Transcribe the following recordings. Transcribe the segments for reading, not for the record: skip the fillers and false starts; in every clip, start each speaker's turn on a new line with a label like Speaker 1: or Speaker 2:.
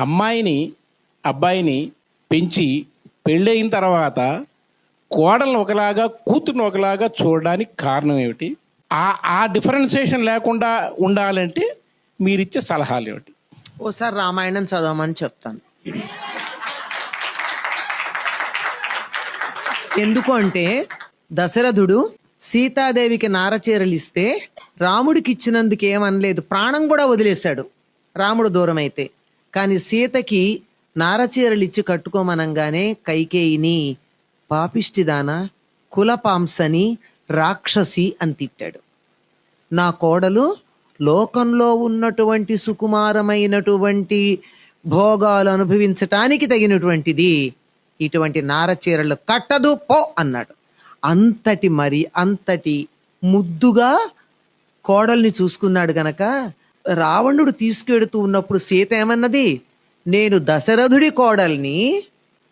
Speaker 1: అమ్మాయిని అబ్బాయిని పెంచి పెళ్ళయిన తర్వాత కోడలను ఒకలాగా కూతురుని ఒకలాగా చూడడానికి కారణం ఏమిటి? ఆ డిఫరెన్సియేషన్ లేకుండా ఉండాలంటే మీరిచ్చే సలహాలు ఏమిటి?
Speaker 2: ఓసారి రామాయణం చదవమని చెప్తాను. ఎందుకు అంటే దశరథుడు సీతాదేవికి నారచీరలు ఇస్తే రాముడికి ఇచ్చినందుకు ఏమనలేదు, ప్రాణం కూడా వదిలేశాడు రాముడు దూరం అయితే. కానీ సీతకి నారచీరలు ఇచ్చి కట్టుకోమనంగానే కైకేయిని పాపిష్టిదాన, కులపాంసని, రాక్షసి అని తిట్టాడు. నా కోడలు లోకంలో ఉన్నటువంటి సుకుమారమైనటువంటి భోగాలు అనుభవించటానికి తగినటువంటిది, ఇటువంటి నారచీరలు కట్టదు పో అన్నాడు. అంతటి ముద్దుగా కోడల్ని చూసుకున్నాడు గనక రావణుడు తీసుకెడుతూ ఉన్నప్పుడు సీత ఏమన్నది, నేను దశరథుడి కోడల్ని,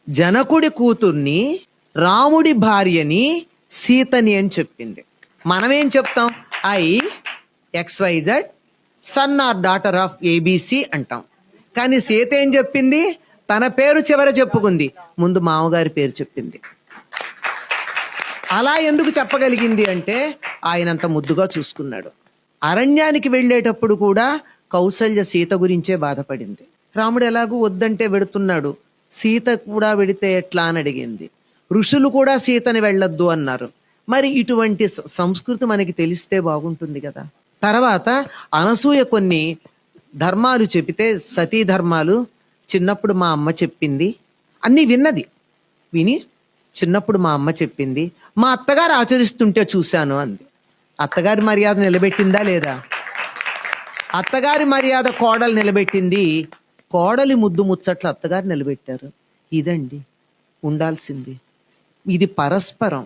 Speaker 2: జనకుడి కూతుర్ని, రాముడి భార్యని, సీతని అని చెప్పింది. మనమేం చెప్తాం? XYZ son or daughter of ABC అంటాం. కానీ సీత ఏం చెప్పింది? తన పేరు చివర చెప్పుకుంది, ముందు మామగారి పేరు చెప్పింది. అలా ఎందుకు చెప్పగలిగింది అంటే ఆయనంత ముద్దుగా చూసుకున్నాడు. అరణ్యానికి వెళ్ళేటప్పుడు కూడా కౌసల్య సీత గురించే బాధపడింది. రాముడు ఎలాగూ వద్దంటే వెడుతున్నాడు, సీత కూడా వెడితే ఎట్లా అని అడిగింది. ఋషులు కూడా సీతని వెళ్ళొద్దు అన్నారు. మరి ఇటువంటి సంస్కృతి మనకి తెలిస్తే బాగుంటుంది కదా. తర్వాత అనసూయ కొన్ని ధర్మాలు చెబితే, సతీ ధర్మాలు చిన్నప్పుడు మా అమ్మ చెప్పింది అన్నీ విని చిన్నప్పుడు మా అమ్మ చెప్పింది, మా అత్తగారు ఆచరిస్తుంటే చూశాను అంది. అత్తగారి మర్యాద నిలబెట్టిందా లేదా? అత్తగారి మర్యాద కోడలు నిలబెట్టింది, కోడలి ముద్దు ముచ్చట్లు అత్తగారు నిలబెట్టారు. ఇదండి ఉండాల్సింది. ఇది పరస్పరం.